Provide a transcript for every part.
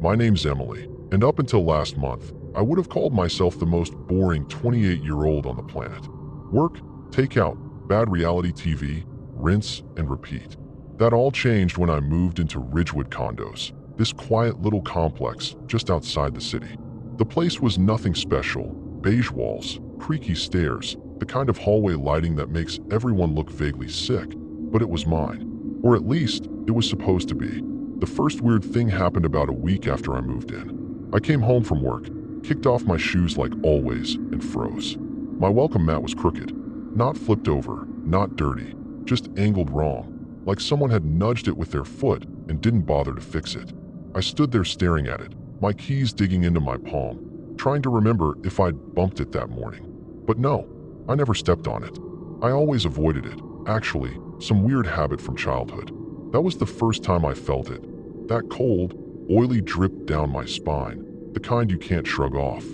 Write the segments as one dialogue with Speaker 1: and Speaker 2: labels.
Speaker 1: My name's Emily, and up until last month, I would have called myself the most boring 28-year-old on the planet. Work, takeout, bad reality TV, rinse and repeat. That all changed when I moved into Ridgewood Condos, this quiet little complex just outside the city. The place was nothing special: beige walls, creaky stairs, the kind of hallway lighting that makes everyone look vaguely sick, but it was mine. Or at least, it was supposed to be. The first weird thing happened about a week after I moved in. I came home from work, kicked off my shoes like always, and froze. My welcome mat was crooked. Not flipped over, not dirty, just angled wrong, like someone had nudged it with their foot and didn't bother to fix it. I stood there staring at it, my keys digging into my palm, trying to remember if I'd bumped it that morning. But no, I never stepped on it. I always avoided it, actually, some weird habit from childhood. That was the first time I felt it. That cold, oily drip down my spine, the kind you can't shrug off.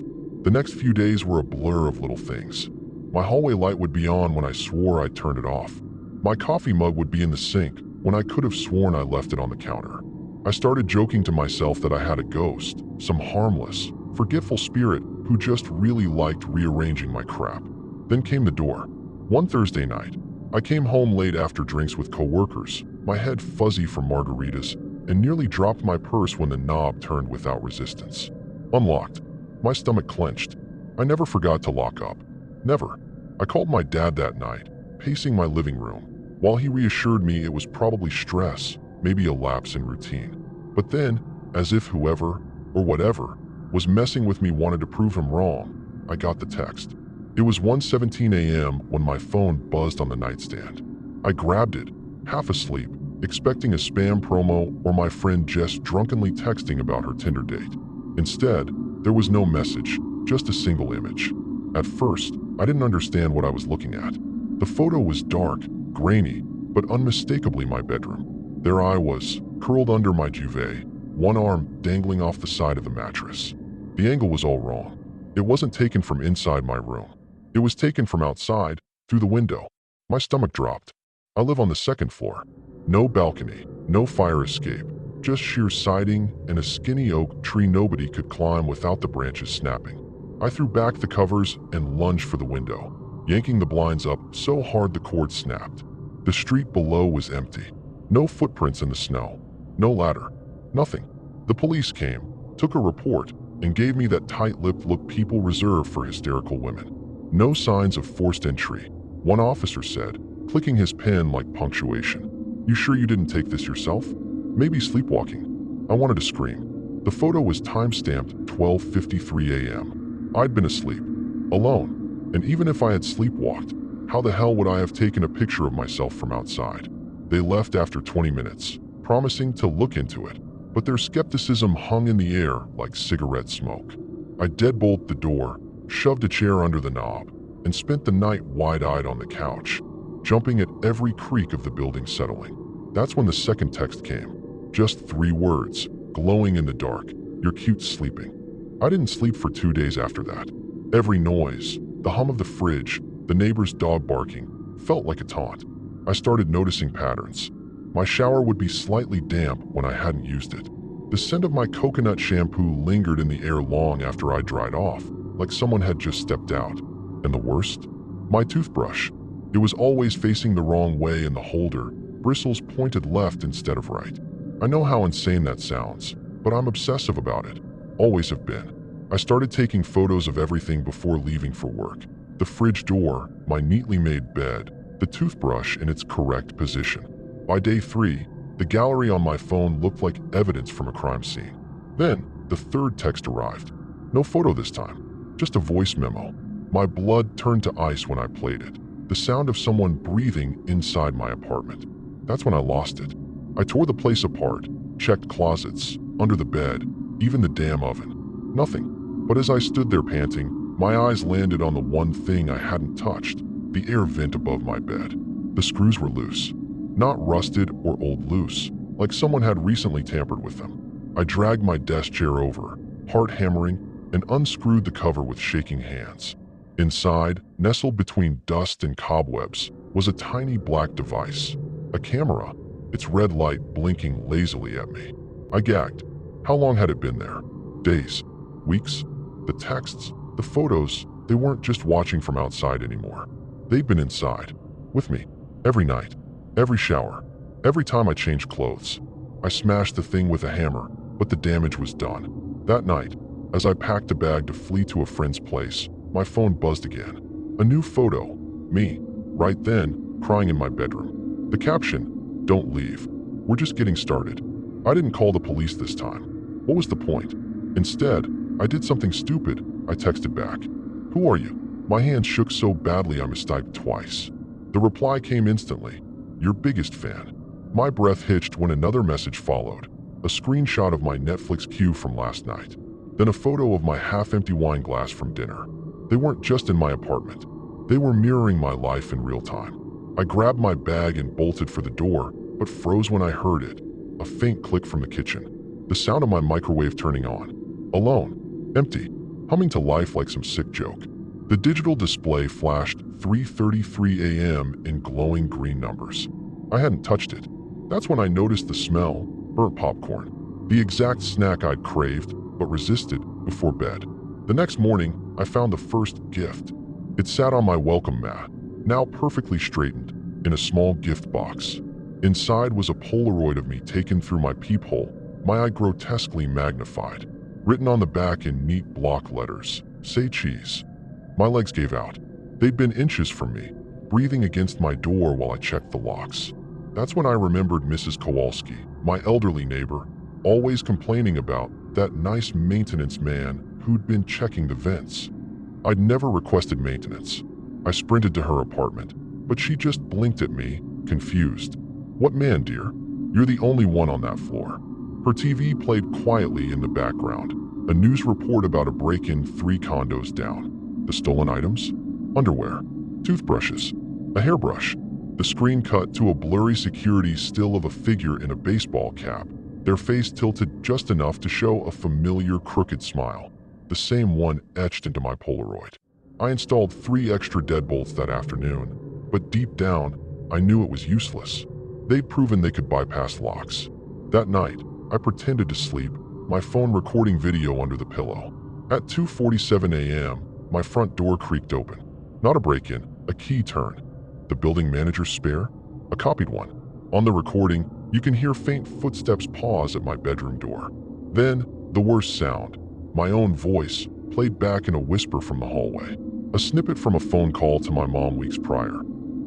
Speaker 1: The next few days were a blur of little things. My hallway light would be on when I swore I'd turned it off. My coffee mug would be in the sink when I could have sworn I left it on the counter. I started joking to myself that I had a ghost, some harmless, forgetful spirit who just really liked rearranging my crap. Then came the door. One Thursday night, I came home late after drinks with coworkers, my head fuzzy from margaritas, and nearly dropped my purse when the knob turned without resistance. Unlocked. My stomach clenched. I never forgot to lock up. Never. I called my dad that night, pacing my living room, while he reassured me it was probably stress, maybe a lapse in routine. But then, as if whoever, or whatever, was messing with me wanted to prove him wrong, I got the text. It was 1:17 a.m. when my phone buzzed on the nightstand. I grabbed it, half asleep, expecting a spam promo or my friend Jess drunkenly texting about her Tinder date. Instead, there was no message, just a single image. At first, I didn't understand what I was looking at. The photo was dark, grainy, but unmistakably my bedroom. There I was, curled under my duvet, one arm dangling off the side of the mattress. The angle was all wrong. It wasn't taken from inside my room. It was taken from outside, through the window. My stomach dropped. I live on the second floor. No balcony, no fire escape, just sheer siding and a skinny oak tree nobody could climb without the branches snapping. I threw back the covers and lunged for the window, yanking the blinds up so hard the cord snapped. The street below was empty. No footprints in the snow. No ladder. Nothing. The police came, took a report, and gave me that tight-lipped look people reserve for hysterical women. No signs of forced entry, one officer said, clicking his pen like punctuation. "You sure you didn't take this yourself? Maybe sleepwalking." I wanted to scream. The photo was time-stamped 12:53 a.m. I'd been asleep, alone, and even if I had sleepwalked, how the hell would I have taken a picture of myself from outside? They left after 20 minutes, promising to look into it, but their skepticism hung in the air like cigarette smoke. I deadbolted the door, shoved a chair under the knob, and spent the night wide-eyed on the couch, jumping at every creak of the building settling. That's when the second text came. Just 3 words, glowing in the dark: "You're cute sleeping." I didn't sleep for 2 days after that. Every noise, the hum of the fridge, the neighbor's dog barking, felt like a taunt. I started noticing patterns. My shower would be slightly damp when I hadn't used it. The scent of my coconut shampoo lingered in the air long after I dried off, like someone had just stepped out. And the worst? My toothbrush. It was always facing the wrong way in the holder, bristles pointed left instead of right. I know how insane that sounds, but I'm obsessive about it. Always have been. I started taking photos of everything before leaving for work. The fridge door, my neatly made bed, the toothbrush in its correct position. By day 3, the gallery on my phone looked like evidence from a crime scene. Then, the third text arrived. No photo this time, just a voice memo. My blood turned to ice when I played it. The sound of someone breathing inside my apartment. That's when I lost it. I tore the place apart, checked closets, under the bed, even the damn oven. Nothing. But as I stood there panting, my eyes landed on the one thing I hadn't touched, the air vent above my bed. The screws were loose. Not rusted or old loose, like someone had recently tampered with them. I dragged my desk chair over, heart hammering, and unscrewed the cover with shaking hands. Inside, nestled between dust and cobwebs, was a tiny black device. A camera, its red light blinking lazily at me. I gagged. How long had it been there? Days? Weeks? The texts, the photos, they weren't just watching from outside anymore. They'd been inside, with me, every night, every shower, every time I changed clothes. I smashed the thing with a hammer, but the damage was done. That night, as I packed a bag to flee to a friend's place, my phone buzzed again. A new photo, me, right then, crying in my bedroom. The caption, "Don't leave. We're just getting started." I didn't call the police this time. What was the point? Instead, I did something stupid. I texted back. "Who are you?" My hands shook so badly I mistyped twice. The reply came instantly. "Your biggest fan." My breath hitched when another message followed. A screenshot of my Netflix queue from last night. Then a photo of my half-empty wine glass from dinner. They weren't just in my apartment. They were mirroring my life in real time. I grabbed my bag and bolted for the door, but froze when I heard it. A faint click from the kitchen. The sound of my microwave turning on. Alone. Empty. Humming to life like some sick joke. The digital display flashed 3:33 a.m. in glowing green numbers. I hadn't touched it. That's when I noticed the smell, burnt popcorn. The exact snack I'd craved, but resisted, before bed. The next morning, I found the first gift. It sat on my welcome mat, now perfectly straightened, in a small gift box. Inside was a Polaroid of me taken through my peephole, my eye grotesquely magnified. Written on the back in neat block letters, "Say cheese." My legs gave out. They'd been inches from me, breathing against my door while I checked the locks. That's when I remembered Mrs. Kowalski, my elderly neighbor, always complaining about that nice maintenance man who'd been checking the vents. I'd never requested maintenance. I sprinted to her apartment, but she just blinked at me, confused. "What man, dear? You're the only one on that floor." Her TV played quietly in the background. A news report about a break-in 3 condos down. The stolen items? Underwear. Toothbrushes. A hairbrush. The screen cut to a blurry security still of a figure in a baseball cap, their face tilted just enough to show a familiar crooked smile. The same one etched into my Polaroid. I installed 3 extra deadbolts that afternoon, but deep down, I knew it was useless. They'd proven they could bypass locks. That night, I pretended to sleep, my phone recording video under the pillow. At 2:47 a.m., my front door creaked open. Not a break-in, a key turn. The building manager's spare? A copied one. On the recording, you can hear faint footsteps pause at my bedroom door. Then, the worst sound. My own voice, played back in a whisper from the hallway. A snippet from a phone call to my mom weeks prior.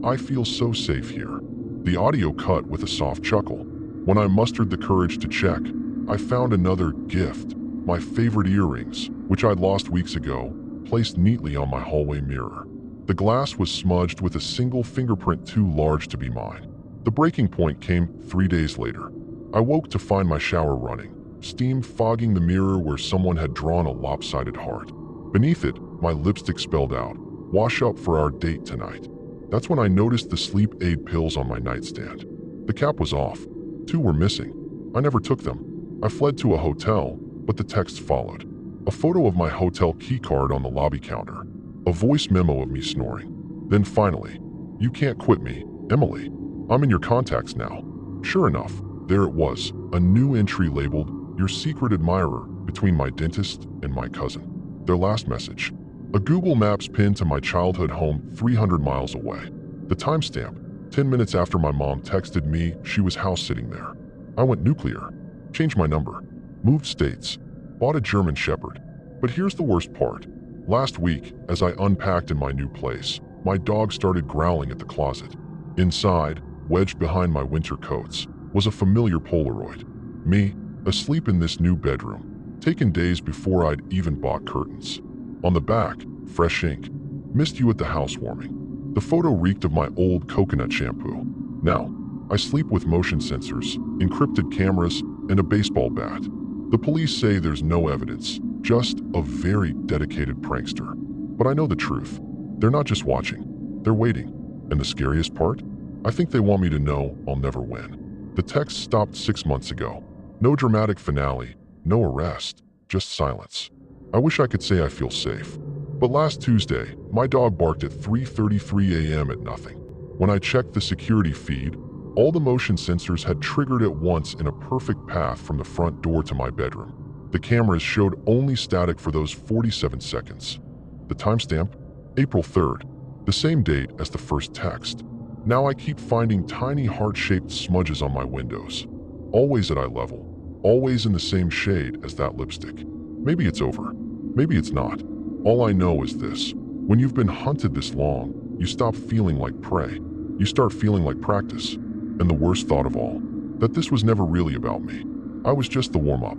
Speaker 1: "I feel so safe here." The audio cut with a soft chuckle. When I mustered the courage to check, I found another gift. My favorite earrings, which I'd lost weeks ago, placed neatly on my hallway mirror. The glass was smudged with a single fingerprint too large to be mine. The breaking point came 3 days later. I woke to find my shower running, steam fogging the mirror where someone had drawn a lopsided heart. Beneath it, my lipstick spelled out, "Wash up for our date tonight." That's when I noticed the sleep aid pills on my nightstand. The cap was off. 2 were missing. I never took them. I fled to a hotel, but the text followed. A photo of my hotel keycard on the lobby counter. A voice memo of me snoring. Then finally, "You can't quit me, Emily. I'm in your contacts now." Sure enough, there it was, a new entry labeled, "Your secret admirer," between my dentist and my cousin. Their last message. A Google Maps pin to my childhood home 300 miles away. The timestamp, 10 minutes after my mom texted me she was house-sitting there. I went nuclear. Changed my number. Moved states. Bought a German Shepherd. But here's the worst part. Last week, as I unpacked in my new place, my dog started growling at the closet. Inside, wedged behind my winter coats, was a familiar Polaroid. Me, asleep in this new bedroom, taken days before I'd even bought curtains. On the back, fresh ink. "Missed you at the housewarming." The photo reeked of my old coconut shampoo. Now, I sleep with motion sensors, encrypted cameras, and a baseball bat. The police say there's no evidence, just a very dedicated prankster. But I know the truth. They're not just watching, they're waiting. And the scariest part? I think they want me to know I'll never win. The text stopped 6 months ago. No dramatic finale, no arrest, just silence. I wish I could say I feel safe. But last Tuesday, my dog barked at 3:33 a.m. at nothing. When I checked the security feed, All the motion sensors had triggered at once in a perfect path from the front door to my bedroom. The cameras showed only static for those 47 seconds. The timestamp? April 3rd, the same date as the first text. Now I keep finding tiny heart-shaped smudges on my windows. Always at eye level, always in the same shade as that lipstick. Maybe it's over. Maybe it's not. All I know is this. When you've been hunted this long, you stop feeling like prey. You start feeling like practice. And the worst thought of all, that this was never really about me. I was just the warm-up.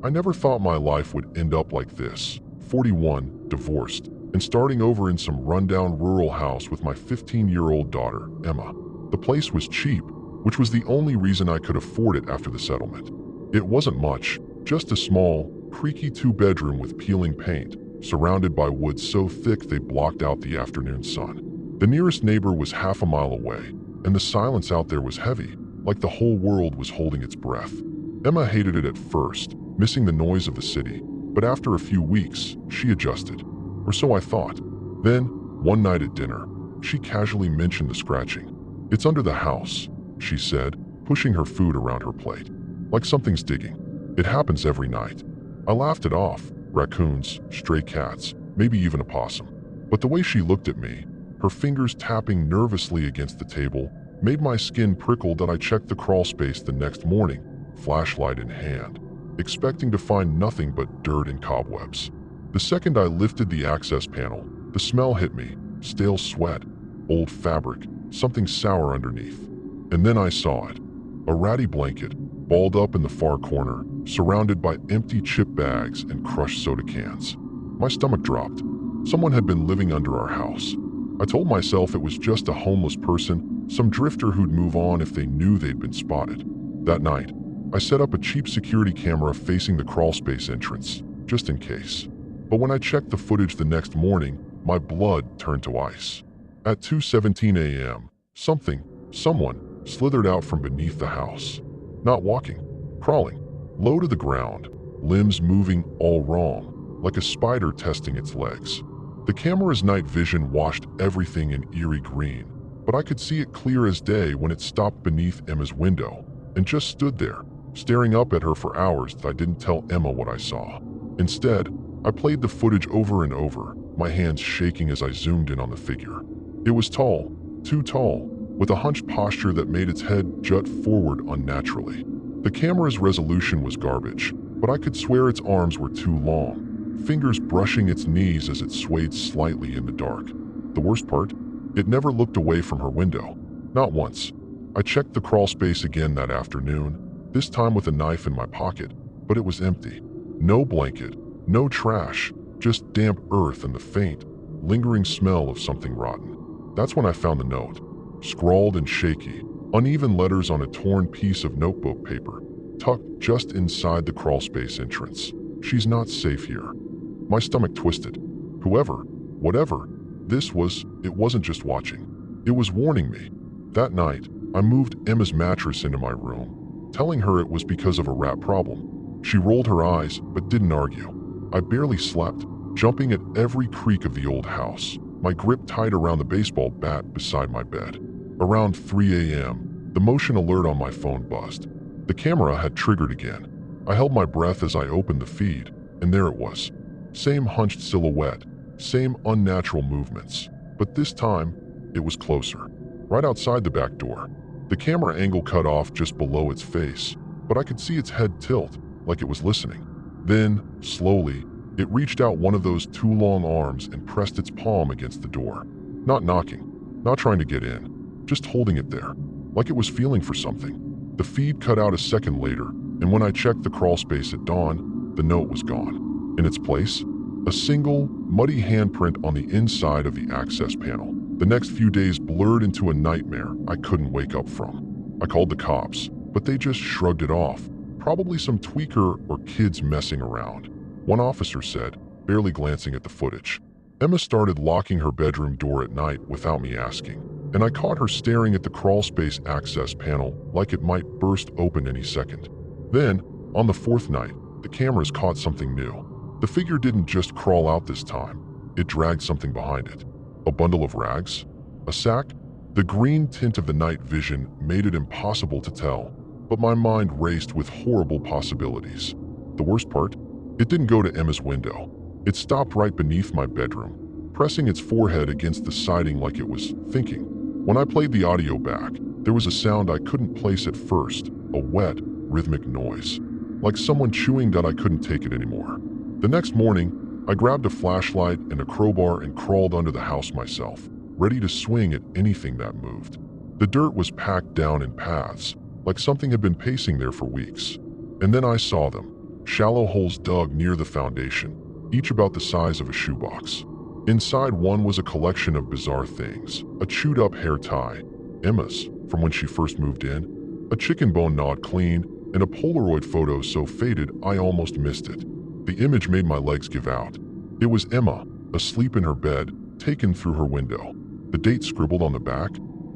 Speaker 1: I never thought my life would end up like this. 41, divorced, and starting over in some rundown rural house with my 15-year-old daughter, Emma. The place was cheap, which was the only reason I could afford it after the settlement. It wasn't much, just a small, creaky two-bedroom with peeling paint, surrounded by woods so thick they blocked out the afternoon sun. The nearest neighbor was half a mile away, and the silence out there was heavy, like the whole world was holding its breath. Emma hated it at first, missing the noise of the city, but after a few weeks, she adjusted. Or so I thought. Then, one night at dinner, she casually mentioned the scratching. "It's under the house," she said, pushing her food around her plate. "Like something's digging. It happens every night." I laughed it off. Raccoons, stray cats, maybe even a possum. But the way she looked at me, her fingers tapping nervously against the table, made my skin prickle that I checked the crawl space the next morning, flashlight in hand, expecting to find nothing but dirt and cobwebs. The second I lifted the access panel, the smell hit me, stale sweat, old fabric, something sour underneath. And then I saw it. A ratty blanket, balled up in the far corner, surrounded by empty chip bags and crushed soda cans. My stomach dropped. Someone had been living under our house. I told myself it was just a homeless person, some drifter who'd move on if they knew they'd been spotted. That night, I set up a cheap security camera facing the crawlspace entrance, just in case. But when I checked the footage the next morning, my blood turned to ice. At 2:17 a.m., someone, slithered out from beneath the house. Not walking, crawling, low to the ground, limbs moving all wrong, like a spider testing its legs. The camera's night vision washed everything in eerie green, but I could see it clear as day when it stopped beneath Emma's window and just stood there, staring up at her for hours that I didn't tell Emma what I saw. Instead, I played the footage over and over, my hands shaking as I zoomed in on the figure. It was tall, too tall, with a hunched posture that made its head jut forward unnaturally. The camera's resolution was garbage, but I could swear its arms were too long, fingers brushing its knees as it swayed slightly in the dark. The worst part? It never looked away from her window. Not once. I checked the crawl space again that afternoon, this time with a knife in my pocket, but it was empty. No blanket, no trash, just damp earth and the faint, lingering smell of something rotten. That's when I found the note. Scrawled and shaky, uneven letters on a torn piece of notebook paper, tucked just inside the crawlspace entrance. "She's not safe here." My stomach twisted. Whatever this was, it wasn't just watching. It was warning me. That night, I moved Emma's mattress into my room, telling her it was because of a rat problem. She rolled her eyes, but didn't argue. I barely slept, jumping at every creak of the old house, my grip tight around the baseball bat beside my bed. Around 3 a.m., the motion alert on my phone buzzed. The camera had triggered again. I held my breath as I opened the feed, and there it was. Same hunched silhouette, same unnatural movements, but this time, it was closer, right outside the back door. The camera angle cut off just below its face, but I could see its head tilt, like it was listening. Then, slowly, it reached out one of those two long arms and pressed its palm against the door. Not knocking, not trying to get in, just holding it there, like it was feeling for something. The feed cut out a second later, and when I checked the crawl space at dawn, the note was gone. In its place, a single, muddy handprint on the inside of the access panel. The next few days blurred into a nightmare I couldn't wake up from. I called the cops, but they just shrugged it off. Probably some tweaker or kids messing around, one officer said, barely glancing at the footage. Emma started locking her bedroom door at night without me asking, and I caught her staring at the crawlspace access panel like it might burst open any second. Then, on the fourth night, the cameras caught something new. The figure didn't just crawl out this time, it dragged something behind it. A bundle of rags? A sack? The green tint of the night vision made it impossible to tell, but my mind raced with horrible possibilities. The worst part? It didn't go to Emma's window. It stopped right beneath my bedroom, pressing its forehead against the siding like it was thinking. When I played the audio back, there was a sound I couldn't place at first, a wet, rhythmic noise, like someone chewing that I couldn't take it anymore. The next morning, I grabbed a flashlight and a crowbar and crawled under the house myself, ready to swing at anything that moved. The dirt was packed down in paths, like something had been pacing there for weeks. And then I saw them, shallow holes dug near the foundation, each about the size of a shoebox. Inside one was a collection of bizarre things, a chewed-up hair tie, Emma's, from when she first moved in, a chicken bone gnawed clean, and a Polaroid photo so faded I almost missed it. The image made my legs give out. It was Emma, asleep in her bed, taken through her window. The date scribbled on the back,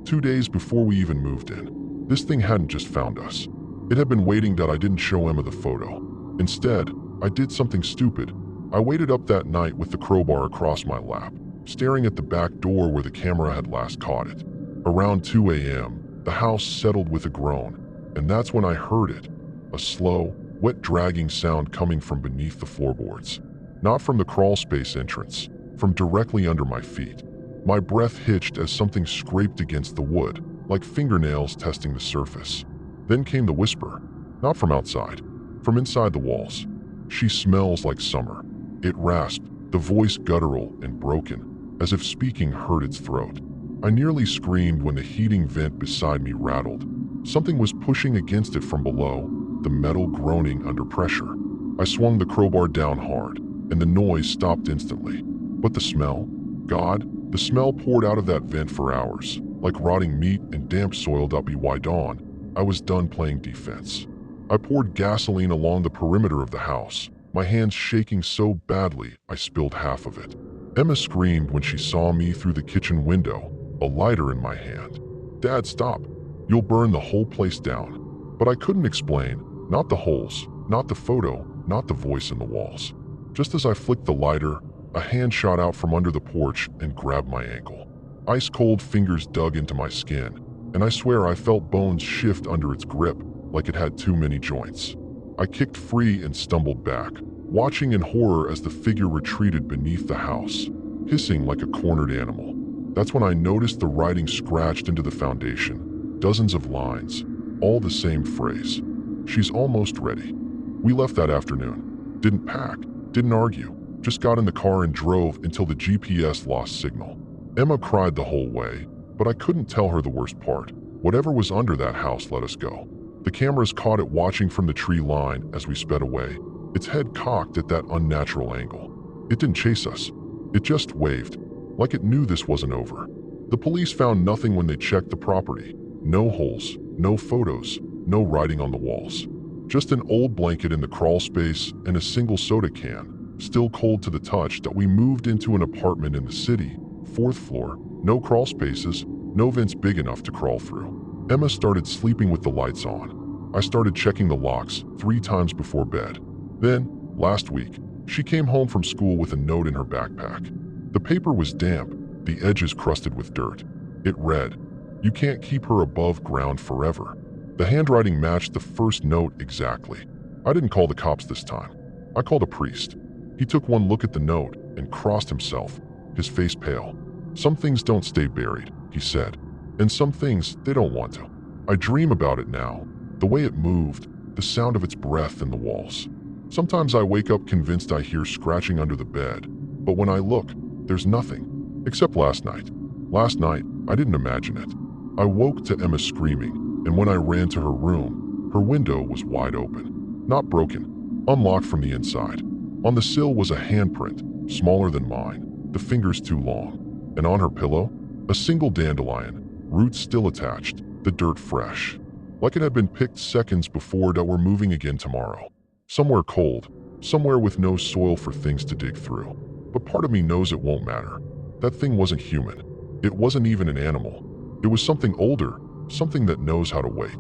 Speaker 1: 2 days before we even moved in. This thing hadn't just found us. It had been waiting that I didn't show Emma the photo. Instead, I did something stupid. I waited up that night with the crowbar across my lap, staring at the back door where the camera had last caught it. Around 2 a.m., the house settled with a groan, and that's when I heard it, a slow, wet dragging sound coming from beneath the floorboards. Not from the crawl space entrance, from directly under my feet. My breath hitched as something scraped against the wood, like fingernails testing the surface. Then came the whisper, not from outside, from inside the walls. "She smells like summer." It rasped, the voice guttural and broken, as if speaking hurt its throat. I nearly screamed when the heating vent beside me rattled. Something was pushing against it from below, the metal groaning under pressure. I swung the crowbar down hard, and the noise stopped instantly. But the smell? God, the smell poured out of that vent for hours, like rotting meat and damp soil. By dawn, I was done playing defense. I poured gasoline along the perimeter of the house, my hands shaking so badly I spilled half of it. Emma screamed when she saw me through the kitchen window, a lighter in my hand. "Dad, stop. You'll burn the whole place down." But I couldn't explain, not the holes, not the photo, not the voice in the walls. Just as I flicked the lighter, a hand shot out from under the porch and grabbed my ankle. Ice-cold fingers dug into my skin, and I swear I felt bones shift under its grip like it had too many joints. I kicked free and stumbled back, watching in horror as the figure retreated beneath the house, hissing like a cornered animal. That's when I noticed the writing scratched into the foundation, dozens of lines, all the same phrase. "She's almost ready." We left that afternoon. Didn't pack, didn't argue, just got in the car and drove until the GPS lost signal. Emma cried the whole way, but I couldn't tell her the worst part. Whatever was under that house let us go. The cameras caught it watching from the tree line as we sped away, its head cocked at that unnatural angle. It didn't chase us. It just waved, like it knew this wasn't over. The police found nothing when they checked the property. No holes, no photos, no writing on the walls. Just an old blanket in the crawl space and a single soda can, still cold to the touch, that we moved into an apartment in the city, 4th floor, no crawl spaces, no vents big enough to crawl through. Emma started sleeping with the lights on. I started checking the locks 3 times before bed. Then, last week, she came home from school with a note in her backpack. The paper was damp, the edges crusted with dirt. It read, "You can't keep her above ground forever." The handwriting matched the first note exactly. I didn't call the cops this time. I called a priest. He took one look at the note and crossed himself, his face pale. "Some things don't stay buried," he said, "and some things they don't want to." I dream about it now, the way it moved, the sound of its breath in the walls. Sometimes I wake up convinced I hear scratching under the bed, but when I look, there's nothing, except last night. Last night, I didn't imagine it. I woke to Emma screaming, and when I ran to her room, her window was wide open. Not broken, unlocked from the inside. On the sill was a handprint, smaller than mine, the fingers too long. And on her pillow, a single dandelion, roots still attached, the dirt fresh. Like it had been picked seconds before that we're moving again tomorrow. Somewhere cold, somewhere with no soil for things to dig through. But part of me knows it won't matter. That thing wasn't human. It wasn't even an animal. It was something older, something that knows how to wait.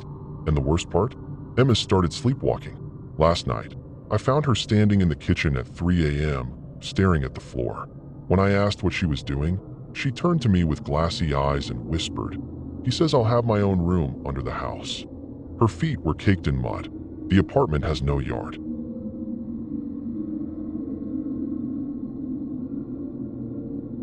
Speaker 1: And the worst part? Emma started sleepwalking. Last night, I found her standing in the kitchen at 3 a.m., staring at the floor. When I asked what she was doing, She turned to me with glassy eyes and whispered, "He says I'll have my own room under the house." Her feet were caked in mud. The apartment has no yard.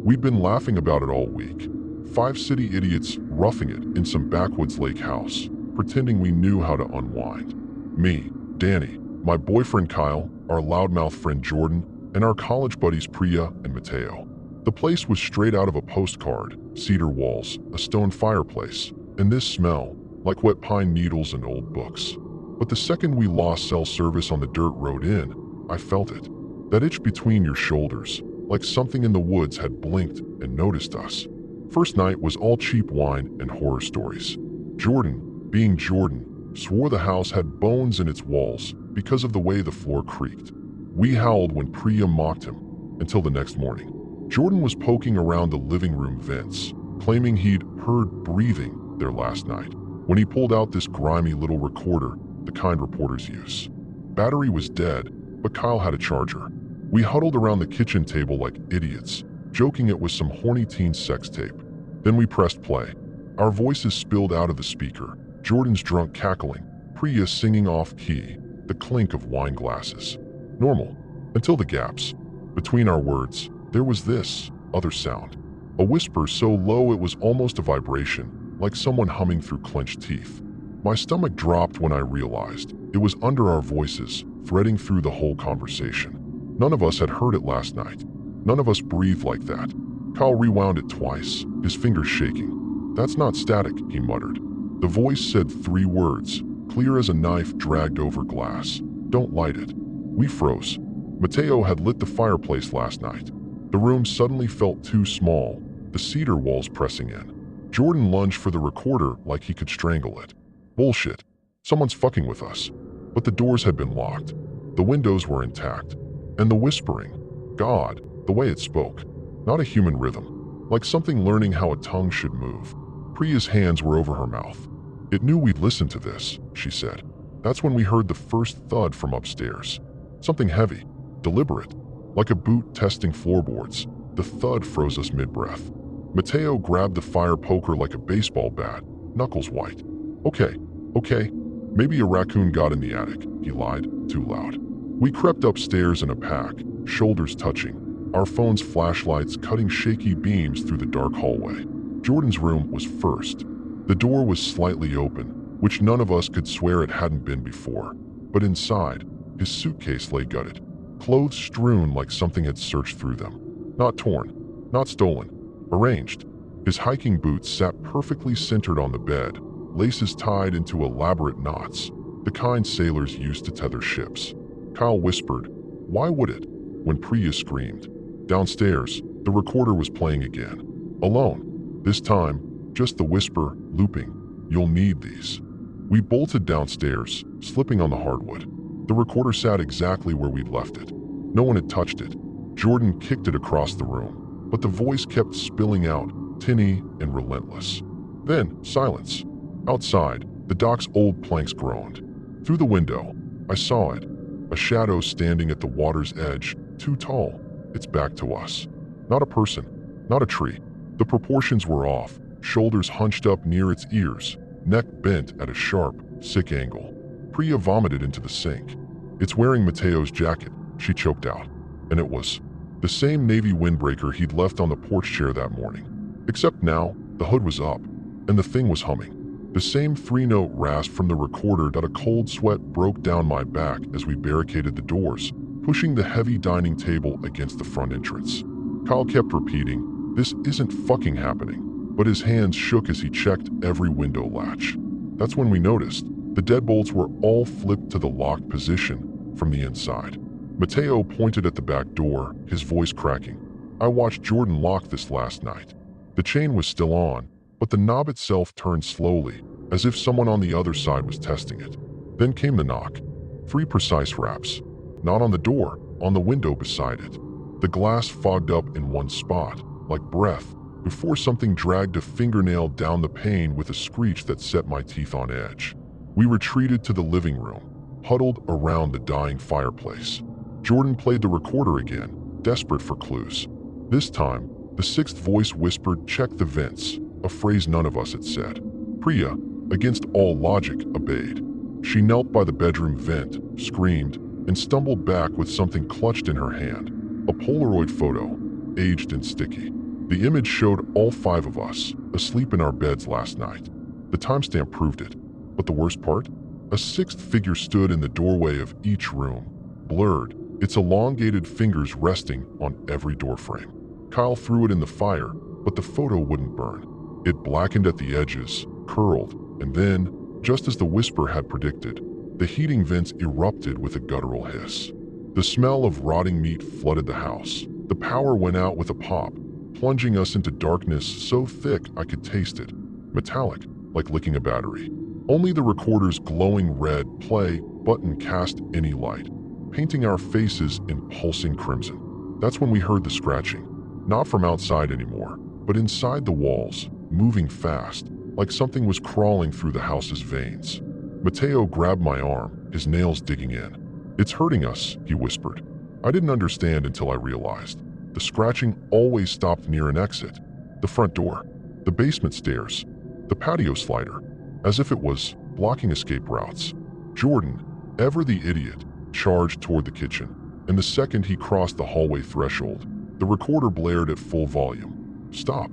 Speaker 1: We'd been laughing about it all week. 5 city idiots roughing it in some backwoods lake house, pretending we knew how to unwind. Me, Danny, my boyfriend Kyle, our loudmouth friend Jordan, and our college buddies Priya and Mateo. The place was straight out of a postcard: cedar walls, a stone fireplace, and this smell, like wet pine needles and old books. But the second we lost cell service on the dirt road in, I felt it. That itch between your shoulders, like something in the woods had blinked and noticed us. First night was all cheap wine and horror stories. Jordan, being Jordan, swore the house had bones in its walls because of the way the floor creaked. We howled when Priya mocked him, until the next morning. Jordan was poking around the living room vents, claiming he'd heard breathing there last night, when he pulled out this grimy little recorder, the kind reporters use. Battery was dead, but Kyle had a charger. We huddled around the kitchen table like idiots, joking it was some horny teen sex tape. Then we pressed play. Our voices spilled out of the speaker, Jordan's drunk cackling, Priya singing off-key, the clink of wine glasses. Normal, until the gaps. Between our words, there was this other sound. A whisper so low it was almost a vibration, like someone humming through clenched teeth. My stomach dropped when I realized it was under our voices, threading through the whole conversation. None of us had heard it last night. None of us breathed like that. Kyle rewound it twice, his fingers shaking. "That's not static," he muttered. The voice said 3 words, clear as a knife dragged over glass. "Don't light it." We froze. Mateo had lit the fireplace last night. The room suddenly felt too small, the cedar walls pressing in. Jordan lunged for the recorder like he could strangle it. Bullshit. Someone's fucking with us. But the doors had been locked. The windows were intact. And the whispering. God, the way it spoke. Not a human rhythm. Like something learning how a tongue should move. Priya's hands were over her mouth. "It knew we'd listen to this," she said. That's when we heard the first thud from upstairs. Something heavy, deliberate, like a boot testing floorboards. The thud froze us mid-breath. Mateo grabbed the fire poker like a baseball bat, knuckles white. Okay, maybe a raccoon got in the attic," he lied, too loud. We crept upstairs in a pack, shoulders touching, our phones' flashlights cutting shaky beams through the dark hallway. Jordan's room was first. The door was slightly open, which none of us could swear it hadn't been before. But inside, his suitcase lay gutted, clothes strewn like something had searched through them. Not torn, not stolen, arranged. His hiking boots sat perfectly centered on the bed, laces tied into elaborate knots, the kind sailors used to tether ships. Kyle whispered, "Why would it?" when Priya screamed. Downstairs, the recorder was playing again. Alone. This time, just the whisper, looping, "You'll need these." We bolted downstairs, slipping on the hardwood. The recorder sat exactly where we'd left it. No one had touched it. Jordan kicked it across the room, but the voice kept spilling out, tinny and relentless. Then, silence. Outside, the dock's old planks groaned. Through the window, I saw it. A shadow standing at the water's edge, too tall, its back to us. Not a person, not a tree. The proportions were off, shoulders hunched up near its ears, neck bent at a sharp, sick angle. Priya vomited into the sink. "It's wearing Mateo's jacket," she choked out. And it was the same navy windbreaker he'd left on the porch chair that morning. Except now, the hood was up, and the thing was humming. The same 3-note rasp from the recorder that a cold sweat broke down my back as we barricaded the doors, pushing the heavy dining table against the front entrance. Kyle kept repeating, "This isn't fucking happening," but his hands shook as he checked every window latch. That's when we noticed the deadbolts were all flipped to the locked position from the inside. Mateo pointed at the back door, his voice cracking. "I watched Jordan lock this last night. The chain was still on, but the knob itself turned slowly, as if someone on the other side was testing it. Then came the knock. 3 precise raps. Not on the door, on the window beside it. The glass fogged up in one spot, like breath, before something dragged a fingernail down the pane with a screech that set my teeth on edge. We retreated to the living room, huddled around the dying fireplace. Jordan played the recorder again, desperate for clues. This time, The sixth voice whispered, "Check the vents," a phrase none of us had said. Priya, against all logic, obeyed. She knelt by the bedroom vent, screamed, and stumbled back with something clutched in her hand. A Polaroid photo, aged and sticky. The image showed all five of us, asleep in our beds last night. The timestamp proved it. But the worst part? A sixth figure stood in the doorway of each room, blurred, its elongated fingers resting on every doorframe. Kyle threw it in the fire, but the photo wouldn't burn. It blackened at the edges, curled, and then, just as the whisper had predicted, the heating vents erupted with a guttural hiss. The smell of rotting meat flooded the house. The power went out with a pop, plunging us into darkness so thick I could taste it, metallic, like licking a battery. Only the recorder's glowing red play button cast any light, painting our faces in pulsing crimson. That's when we heard the scratching, not from outside anymore, but inside the walls, moving fast, like something was crawling through the house's veins. Mateo grabbed my arm, his nails digging in. "It's hurting us," he whispered. I didn't understand until I realized. The scratching always stopped near an exit, the front door, the basement stairs, the patio slider, as if it was blocking escape routes. Jordan, ever the idiot, charged toward the kitchen, and the second he crossed the hallway threshold, the recorder blared at full volume. Stop.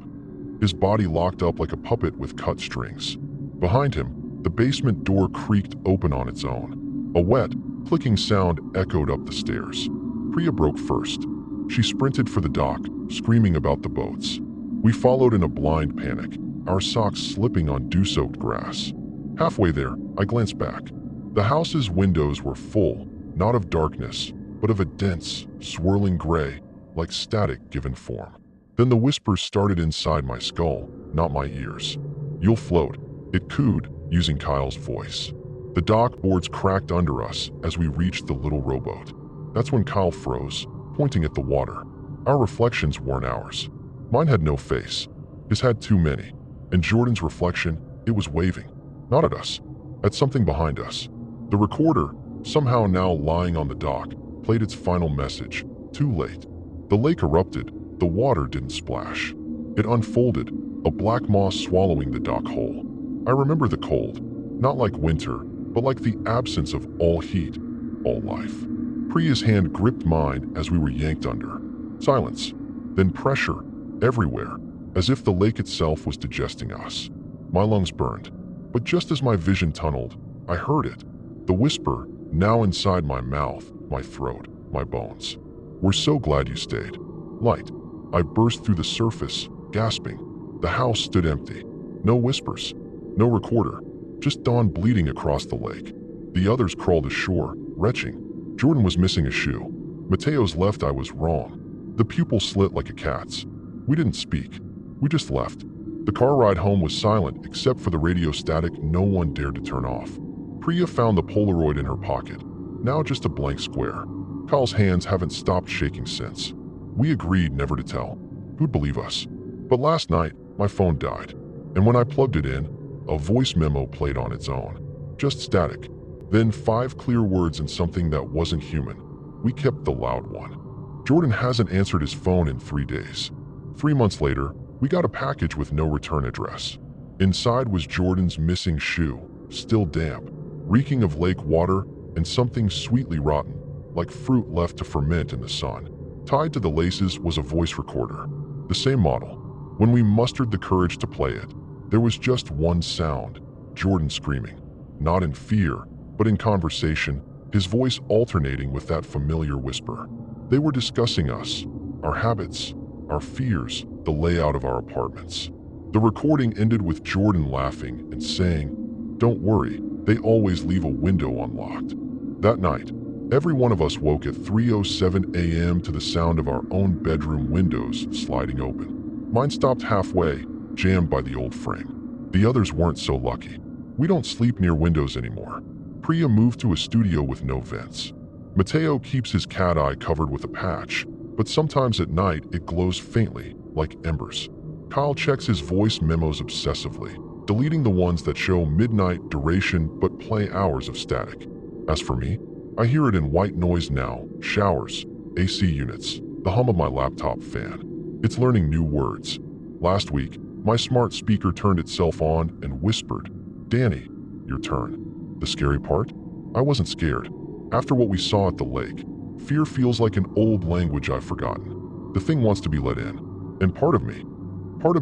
Speaker 1: His body locked up like a puppet with cut strings. Behind him, the basement door creaked open on its own. A wet, clicking sound echoed up the stairs. Priya broke first. She sprinted for the dock, screaming about the boats. We followed in a blind panic, our socks slipping on dew-soaked grass. Halfway there, I glanced back. The house's windows were full, not of darkness, but of a dense, swirling gray, like static given form. Then the whispers started inside my skull, not my ears. "You'll float," it cooed, using Kyle's voice. The dock boards cracked under us as we reached the little rowboat. That's when Kyle froze, pointing at the water. Our reflections weren't ours. Mine had no face. His had too many. And Jordan's reflection, it was waving. Not at us. At something behind us. The recorder, somehow now lying on the dock, played its final message. Too late. The lake erupted. The water didn't splash. It unfolded, a black moss swallowing the dock hole. I remember the cold. Not like winter, but like the absence of all heat, all life. Priya's hand gripped mine as we were yanked under. Silence. Then pressure, everywhere, as if the lake itself was digesting us. My lungs burned. But just as my vision tunneled, I heard it. The whisper, now inside my mouth, my throat, my bones. "We're so glad you stayed." Light. I burst through the surface, gasping. The house stood empty. No whispers. No recorder. Just dawn bleeding across the lake. The others crawled ashore, retching. Jordan was missing a shoe. Mateo's left eye was wrong. The pupil slit like a cat's. We didn't speak. We just left. The car ride home was silent except for the radio static no one dared to turn off. Priya found the Polaroid in her pocket. Now just a blank square. Kyle's hands haven't stopped shaking since. We agreed never to tell. Who'd believe us? But last night, my phone died. And when I plugged it in, a voice memo played on its own. Just static. Then 5 clear words and something that wasn't human. We kept the loud one. Jordan hasn't answered his phone in 3 days. 3 months later, we got a package with no return address. Inside was Jordan's missing shoe, still damp, reeking of lake water and something sweetly rotten, like fruit left to ferment in the sun. Tied to the laces was a voice recorder, the same model. When we mustered the courage to play it, there was just one sound, Jordan screaming, not in fear, but in conversation, his voice alternating with that familiar whisper. They were discussing us, our habits, our fears, the layout of our apartments. The recording ended with Jordan laughing and saying, "Don't worry, they always leave a window unlocked." That night, every one of us woke at 3:07 a.m. to the sound of our own bedroom windows sliding open. Mine stopped halfway, jammed by the old frame. The others weren't so lucky. We don't sleep near windows anymore. Priya moved to a studio with no vents. Mateo keeps his cat eye covered with a patch, but sometimes at night it glows faintly, like embers. Kyle checks his voice memos obsessively, deleting the ones that show midnight duration but play hours of static. As for me, I hear it in white noise now, showers, AC units, the hum of my laptop fan. It's learning new words. Last week, my smart speaker turned itself on and whispered, "Danny, your turn." The scary part? I wasn't scared. After what we saw at the lake, fear feels like an old language I've forgotten. The thing wants to be let in. And part of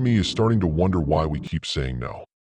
Speaker 1: me is starting to wonder why we keep saying no.